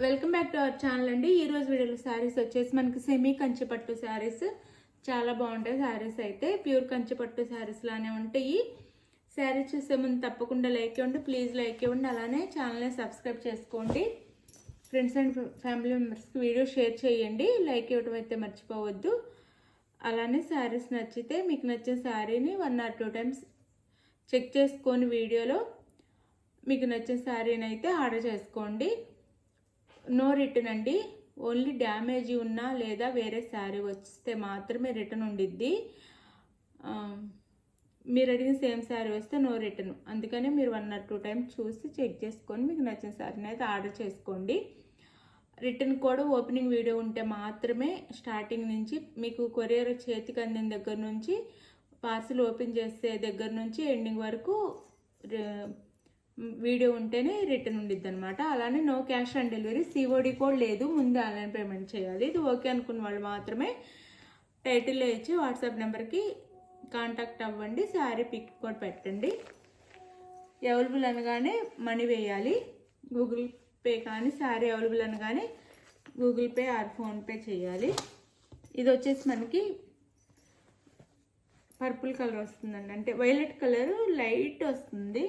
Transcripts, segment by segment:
Welcome back to our channel అండి. ఈ రోజు వీడియోలో శారీస్ వచ్చేసి మనకి సెమీ కంచి పట్టు శారీస్ చాలా బాగుంటాయి. శారీస్ అయితే ప్యూర్ కంచి పట్టు శారీస్ లానే ఉంటాయి. శారీ చూసే ముందు తప్పకుండా లైక్ ఇవ్వండి, ప్లీజ్ లైక్ ఇవ్వండి. అలానే ఛానల్ని సబ్స్క్రైబ్ చేసుకోండి. ఫ్రెండ్స్ అండ్ ఫ్యామిలీ మెంబర్స్కి వీడియో షేర్ చేయండి. లైక్ ఇవ్వడం అయితే మర్చిపోవద్దు. అలానే శారీస్ నచ్చితే మీకు నచ్చిన శారీని 1 or 2 times చెక్ చేసుకొని వీడియోలో మీకు నచ్చిన శారీని అయితే ఆర్డర్ చేసుకోండి. నో రిటర్న్ అండి. ఓన్లీ డ్యామేజ్ ఉన్నా లేదా వేరే శారీ వస్తే మాత్రమే రిటర్న్ ఉండిద్ది. మీరు అడిగిన సేమ్ శారీ వస్తే నో రిటర్న్. అందుకనే మీరు 1 or 2 times చూసి చెక్ చేసుకొని మీకు నచ్చిన శారీని అయితే ఆర్డర్ చేసుకోండి. రిటర్న్ కూడా ఓపెనింగ్ వీడియో ఉంటే మాత్రమే స్టార్టింగ్ నుంచి మీకు కొరియర్ చేతికి అందిన దగ్గర నుంచి పార్సిల్ ఓపెన్ చేసే దగ్గర నుంచి ఎండింగ్ వరకు వీడియో ఉంటేనే రిటర్న్ ఉండిద్ది అనమాట. అలానే no cash on delivery, COD కూడా లేదు. ముందు ఆన్లైన్ పేమెంట్ చేయాలి. ఇది ఓకే అనుకున్న వాళ్ళు మాత్రమే టైటిల్లో ఇచ్చి వాట్సాప్ నెంబర్కి కాంటాక్ట్ అవ్వండి. శారీ పిక్ కూడా పెట్టండి. అవైలబుల్ అనగానే మనీ వేయాలి. గూగుల్ పే కానీ శారీ అవైలబుల్ అనగానే గూగుల్ పే ఆర్ ఫోన్పే చేయాలి. ఇది వచ్చేసి మనకి పర్పుల్ కలర్ వస్తుందండి. అంటే వైలెట్ కలర్ లైట్ వస్తుంది.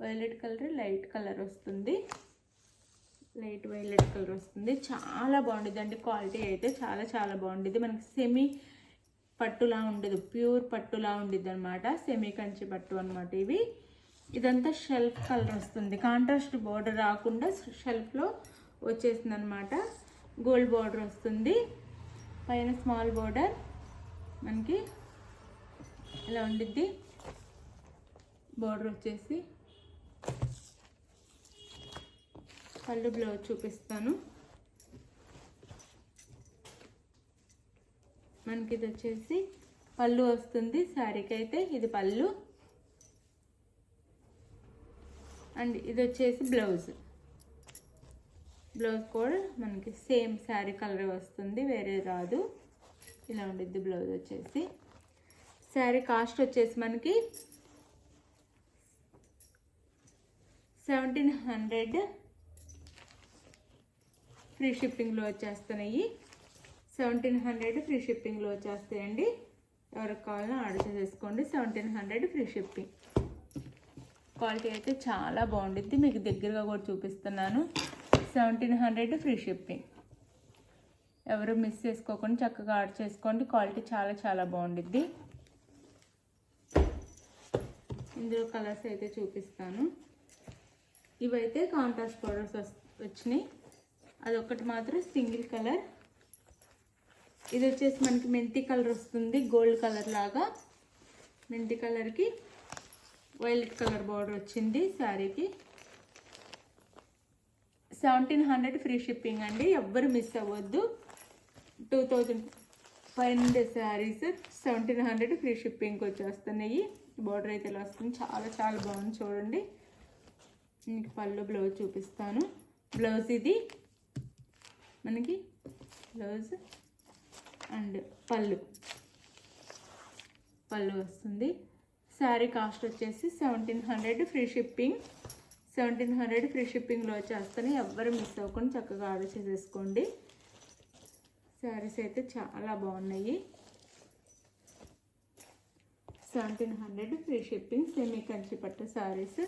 వైలెట్ కలర్ లైట్ కలర్ వస్తుంది. లైట్ వైలెట్ కలర్ వస్తుంది. చాలా బాగుంటుంది అండి. క్వాలిటీ అయితే చాలా చాలా బాగుంటుంది. మనకి సెమీ పట్టులా ఉండదు, ప్యూర్ పట్టులా ఉండిద్ది అనమాట. సెమీ కంచి పట్టు అనమాట. ఇదంతా షెల్ఫ్ కలర్ వస్తుంది. కాంట్రాస్ట్ బోర్డర్ రాకుండా షెల్ఫ్లో వచ్చేసింది అనమాట. గోల్డ్ బోర్డర్ వస్తుంది. పైన స్మాల్ బోర్డర్ మనకి ఇలా ఉండిద్ది. బోర్డర్ వచ్చేసి పళ్ళు బ్లౌజ్ చూపిస్తాను. మనకి ఇది వచ్చేసి పళ్ళు వస్తుంది. శారీకి అయితే ఇది పళ్ళు అండ్ ఇది వచ్చేసి బ్లౌజ్. బ్లౌజ్ కూడా మనకి సేమ్ శారీ కలర్ వస్తుంది, వేరే రాదు. ఇలా ఉండిద్ది బ్లౌజ్ వచ్చేసి. శారీ కాస్ట్ వచ్చేసి మనకి 1700 ఫ్రీ షిప్పింగ్లో వచ్చేస్తున్నాయి. 1700 ఫ్రీ షిప్పింగ్లో వచ్చేస్తాయండి. ఎవరికి కావాలన్నా ఆర్డర్ చేసుకోండి. 1700 ఫ్రీ షిప్పింగ్. క్వాలిటీ అయితే చాలా బాగుండిద్ది. మీకు దగ్గరగా కూడా చూపిస్తున్నాను. 1700 ఫ్రీ షిప్పింగ్. ఎవరు మిస్ చేసుకోకుండా చక్కగా ఆర్డర్ చేసుకోండి. క్వాలిటీ చాలా చాలా బాగుండిద్ది. ఇందులో కలర్స్ అయితే చూపిస్తాను. ఇవైతే కాంట్రాస్ట్ బోర్డర్స్ వచ్చినాయి. అదొకటి మాత్రం సింగిల్ కలర్. ఇది వచ్చేసి మనకి మెంతి కలర్ వస్తుంది. గోల్డ్ కలర్ లాగా మెంతి కలర్కి వైలెట్ కలర్ బార్డర్ వచ్చింది శారీకి. 1700 ఫ్రీ షిప్పింగ్ అండి. ఎవ్వరు మిస్ అవ్వద్దు. 2500 శారీస్ 1700 ఫ్రీ షిప్పింగ్కి వచ్చేస్తున్నాయి. బార్డర్ అయితే ఇలా వస్తుంది. చాలా చాలా బాగుంది చూడండి. మీకు పళ్ళు బ్లౌజ్ చూపిస్తాను. బ్లౌజ్ ఇది మనకి బ్లౌజ్ అండ్ పళ్ళు వస్తుంది. శారీ కాస్ట్ వచ్చేసి 1700 ఫ్రీ షిప్పింగ్. 1700 ఫ్రీ షిప్పింగ్లో వచ్చేస్తాను. ఎవ్వరు మిస్ అవ్వకుండా చక్కగా ఆర్డర్ చేసేసుకోండి. శారీస్ అయితే చాలా బాగున్నాయి. 1700 ఫ్రీ షిప్పింగ్ సెమీ కంచి పట్టు శారీస్.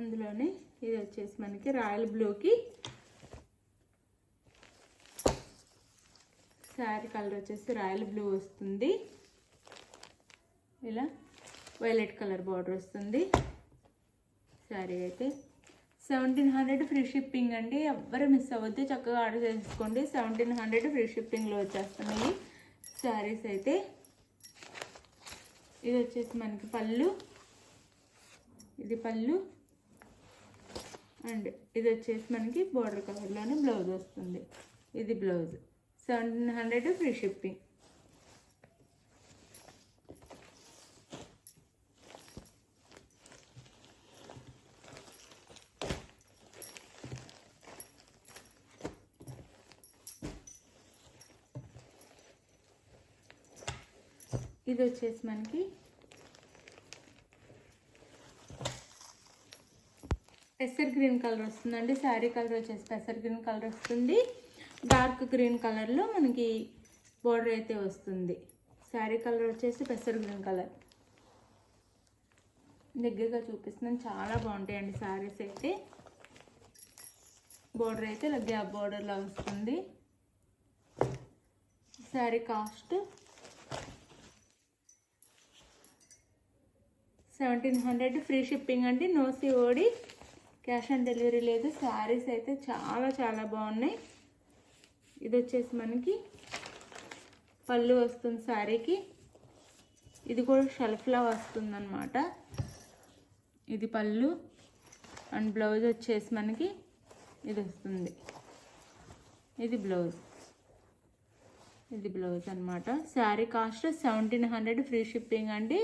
అందులోనే ఇది వచ్చేసి మనకి రాయల్ బ్లూకి శారీ కలర్ వచ్చేసి రాయల్ బ్లూ వస్తుంది. ఇలా వైలెట్ కలర్ బార్డర్ వస్తుంది. శారీ అయితే 1700 ఫ్రీ షిప్పింగ్ అండి. ఎవ్వరు మిస్ అవ్వద్దు. చక్కగా ఆర్డర్ చేసుకోండి. 1700 ఫ్రీ షిప్పింగ్లో వచ్చేస్తున్నాయి శారీస్ అయితే. ఇది వచ్చేసి మనకి పళ్ళు. ఇది పళ్ళు అండ్ ఇది వచ్చేసి మనకి బోర్డర్ కలర్లోనే బ్లౌజ్ వస్తుంది. ఇది బ్లౌజ్. 1700 free shipping. ఇది వచ్చేసి మనకి పెసర్ గ్రీన్ కలర్ వస్తుందండి. శారీ కలర్ వచ్చేసి పెసర్ గ్రీన్ కలర్ వస్తుంది. డార్క్ గ్రీన్ కలర్లో మనకి బోర్డర్ అయితే వస్తుంది. శారీ కలర్ వచ్చేసి పెసర్ గ్రీన్ కలర్. దగ్గరగా చూపిస్తున్నాను, చాలా బాగుంటాయండి శారీస్ అయితే. బోర్డర్ అయితే గ్యాప్ బోర్డర్లో వస్తుంది. శారీ కాస్ట్ 1700, ఫ్రీ షిప్పింగ్ అండి. No COD, cash on delivery లేదు. శారీస్ అయితే చాలా చాలా బాగున్నాయి. ఇది వచ్చేసి మనకి పళ్ళు వస్తుంది శారీకి. ఇది కూడా షెల్ఫ్లా వస్తుంది అన్నమాట. ఇది పళ్ళు అండ్ బ్లౌజ్ వచ్చేసి మనకి ఇది వస్తుంది. ఇది బ్లౌజ్, ఇది బ్లౌజ్ అనమాట. శారీ కాస్ట్ 1700, ఫ్రీ షిప్పింగ్ అండి.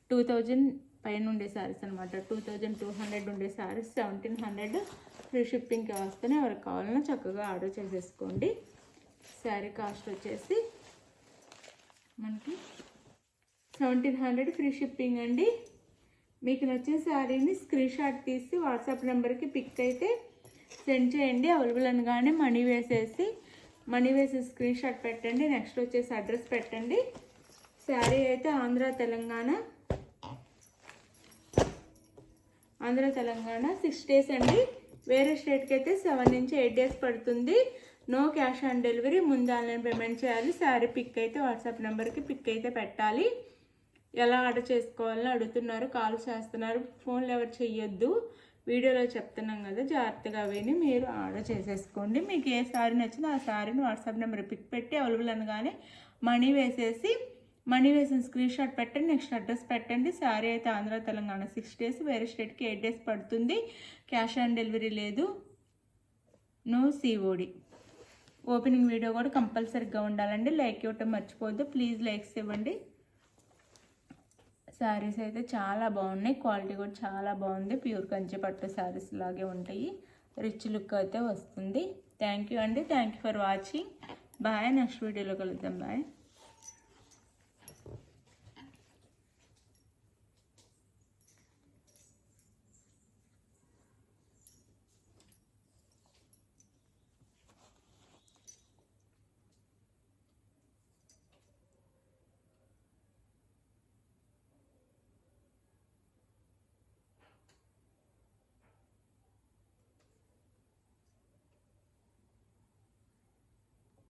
2000 పైన ఉండే శారీస్ అనమాట. 2200 ఉండే శారీస్ 1700 ఫ్రీ షిప్పింగ్కి వస్తేనే ఎవరికి కావాలన్నా చక్కగా ఆర్డర్ చేసేసుకోండి. శారీ కాస్ట్ వచ్చేసి మనకి 1700, ఫ్రీ షిప్పింగ్ అండి. మీకు నచ్చిన శారీని స్క్రీన్ షాట్ తీసి వాట్సాప్ నెంబర్కి పిక్ అయితే సెండ్ చేయండి. అవైలబుల్ అనగానే మనీ వేసేసి స్క్రీన్ షాట్ పెట్టండి. నెక్స్ట్ వచ్చేసి అడ్రస్ పెట్టండి. శారీ అయితే ఆంధ్ర తెలంగాణ 6 days అండి. వేరే స్టేట్కి అయితే 7 నుంచి 8 days పడుతుంది. నో క్యాష్ ఆన్ డెలివరీ, ముందు ఆన్లైన్ పేమెంట్ చేయాలి. శారీ పిక్ అయితే వాట్సాప్ నెంబర్కి పిక్ అయితే పెట్టాలి. ఎలా ఆర్డర్ చేసుకోవాలని అడుగుతున్నారు, కాల్ చేస్తున్నారు. ఫోన్లు ఎవరు చెయ్యొద్దు, వీడియోలో చెప్తున్నాం కదా, జాగ్రత్తగా విని మీరు ఆర్డర్ చేసేసుకోండి. మీకు ఏ శారీ నచ్చిందో ఆ శారీని వాట్సాప్ నెంబర్ పిక్ పెట్టి అవైలబుల్ అనగానే మనీ వేసిన స్క్రీన్ షాట్ పెట్టండి. నెక్స్ట్ అడ్రస్ పెట్టండి. శారీ అయితే ఆంధ్ర తెలంగాణ 6 days, వేరే స్టేట్కి 8 days పడుతుంది. క్యాష్ ఆన్ డెలివరీ లేదు. No COD. ఓపెనింగ్ వీడియో కూడా కంపల్సరీగా ఉండాలండి. లైక్ ఇవ్వటం మర్చిపోవద్దు. ప్లీజ్ లైక్స్ ఇవ్వండి. శారీస్ అయితే చాలా బాగున్నాయి. క్వాలిటీ కూడా చాలా బాగుంది. ప్యూర్ కంచి పట్టు శారీస్ లాగే ఉంటాయి. రిచ్ లుక్ అయితే వస్తుంది. థ్యాంక్ యూ అండి. Thank you for watching. Bye. Next వీడియోలో కలుద్దాం. బాయ్.